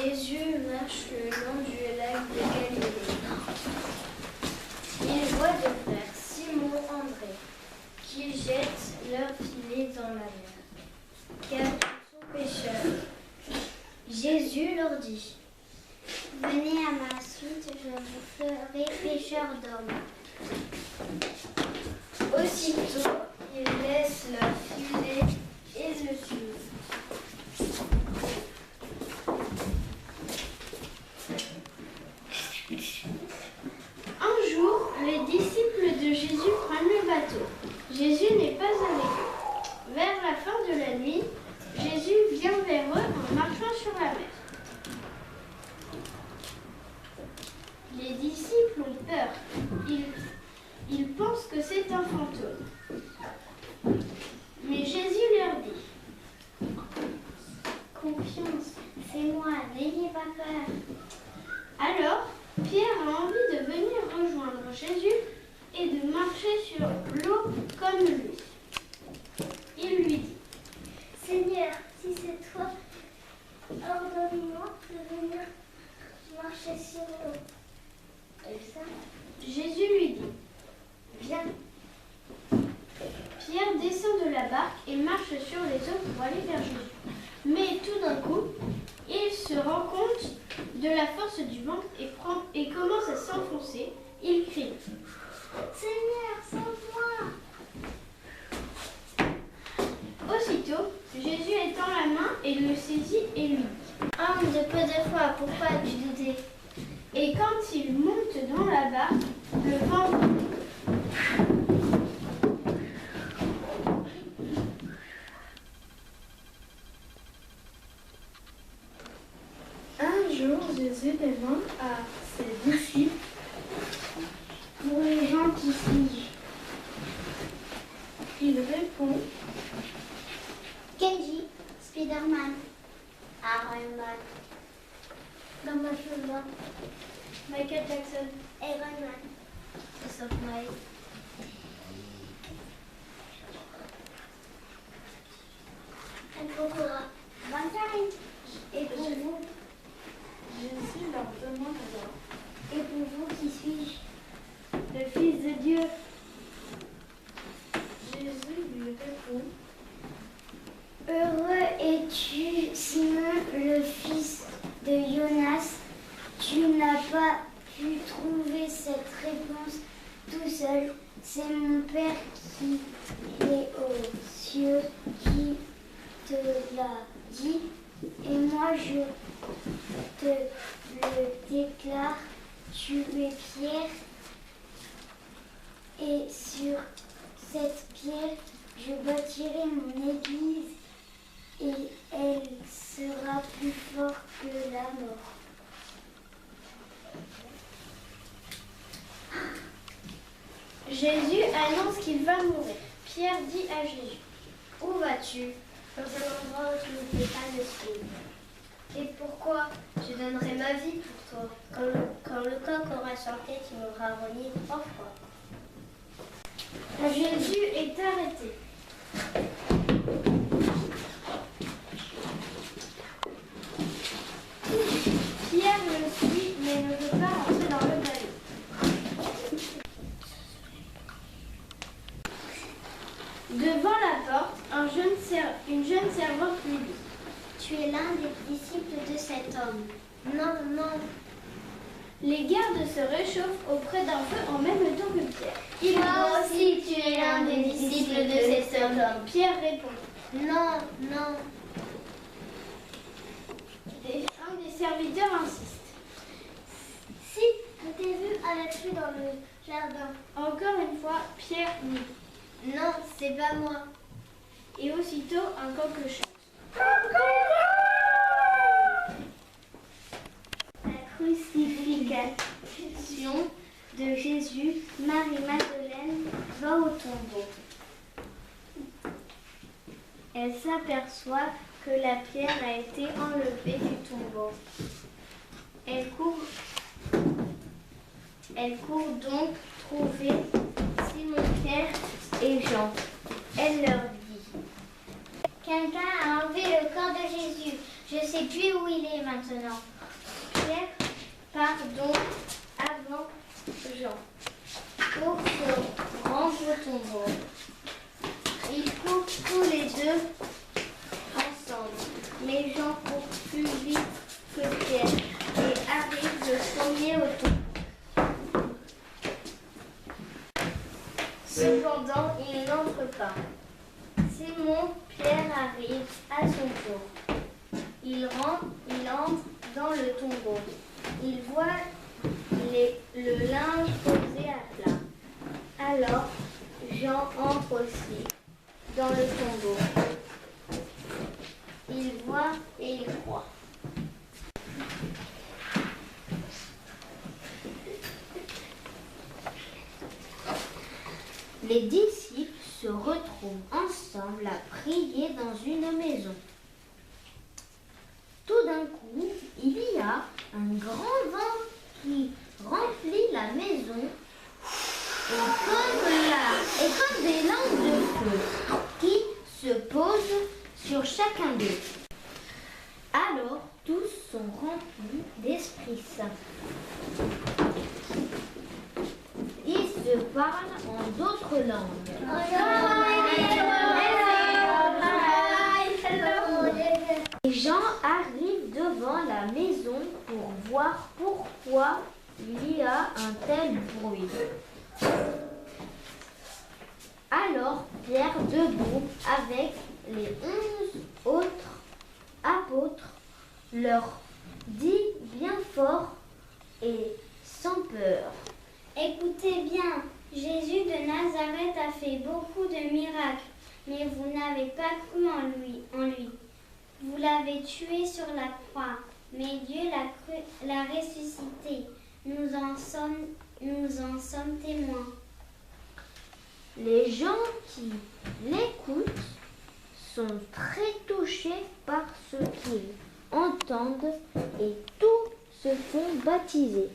Jésus marche le long du lac de Galilée. Il voit deux frères, Simon et André, qui jettent leurs filets dans la mer, car ils sont pêcheurs. Jésus leur dit: Venez à ma suite, je vous ferai pêcheurs d'hommes. Aussitôt, ils laissent leurs filets et le suivent. Un jour, les disciples de Jésus prennent le bateau. Jésus n'est pas avec eux. Vers la fin de la nuit, Jésus vient vers eux en marchant sur la mer. Les disciples ont peur. Ils pensent que c'est un fantôme. Mais Jésus leur dit: Confiance, c'est moi, n'ayez pas peur. Alors, Pierre a envie de venir rejoindre Jésus et de marcher sur l'eau comme lui. Il lui dit: Seigneur, si c'est toi, ordonne-moi de venir marcher sur l'eau. Et ça, Jésus lui dit: viens. Pierre descend de la barque et marche sur les eaux pour aller vers Jésus. Mais tout d'un coup, il se rend compte de la force du vent et commence à s'enfoncer. Il crie: Seigneur, sauve-moi. Aussitôt, Jésus étend la main et le saisit et lui dit: Homme de peu de foi, pourquoi as-tu douté? Et quand il monte dans la barque, le vent Un jour, Jésus demande à ses disciples: Pour les gens qui suis-je? il répond: Kenji, Spider-Man, Iron Man, Thomas Jefferson, Michael Jackson, Iron Man, Christophe Maé, Kokora, Valkyrie. Et pour vous, Jésus leur demande alors: et pour vous, qui suis-je? le Fils de Dieu. Jésus lui répond: Heureux es-tu, Simon, le fils de Jonas. Tu n'as pas pu trouver cette réponse tout seul. C'est mon Père qui est aux cieux qui te l'a dit. Et moi, je te le déclare. Tu es Pierre. Et sur cette pierre, je bâtirai mon église. Et elle sera plus forte que la mort. Jésus annonce qu'il va mourir. Pierre dit à Jésus: Où vas-tu? Dans un endroit où tu ne peux pas me suivre. Et pourquoi? Je donnerai ma vie pour toi. Quand le coq aura chanté, tu m'auras renié 3 fois. Jésus est arrêté. Pierre le suit mais ne veut pas rentrer dans le ballon. Devant la porte, une jeune servante lui dit: Tu es l'un des disciples de cet homme. Non, non. Les gardes se réchauffent auprès d'un feu en même temps que Pierre. Moi aussi, tu es l'un des disciples de cet homme. Pierre répond. Non, non. Un des serviteurs insiste. Si, je t'ai vu avec lui dans le jardin. Encore une fois, Pierre nie. Non, c'est pas moi. Et aussitôt, un coq chante. La crucifixion de Jésus, Marie-Madeleine va au tombeau. Elle s'aperçoit que la pierre a été enlevée du tombeau. Elle court donc trouver Simon, Pierre et Jean. Elle leur dit: Quelqu'un a enlevé le corps de Jésus. Je sais sais plus où il est maintenant. Pierre part donc avant Jean pour se rendre au tombeau. Ils courent tous les deux ensemble, mais Jean court plus vite que Pierre et arrive le premier au tombeau. Cependant, il n'entre pas. Simon Pierre arrive à son tour. Il entre dans le tombeau. Il voit le linge posé à plat. Alors, Jean entre aussi dans le tombeau. Il voit et il croit. Les disciples se retrouvent ensemble à prier dans une maison. Tout d'un coup, il y a un grand vent qui remplit la maison et comme des langues de feu qui se posent sur chacun d'eux. Alors, tous sont remplis d'Esprit Saint. Ils se parlent en d'autres langues. Et Jean arrive devant la maison pour voir pourquoi il y a un tel bruit. Alors Pierre, debout avec les 11 autres apôtres, leur dit bien fort et sans peur: Écoutez bien, Jésus de Nazareth a fait beaucoup de miracles, mais vous n'avez pas cru en lui. Vous l'avez tué sur la croix, mais Dieu l'a ressuscité. Nous en sommes témoins. Les gens qui l'écoutent sont très touchés par ce qu'ils entendent et tous se font baptiser.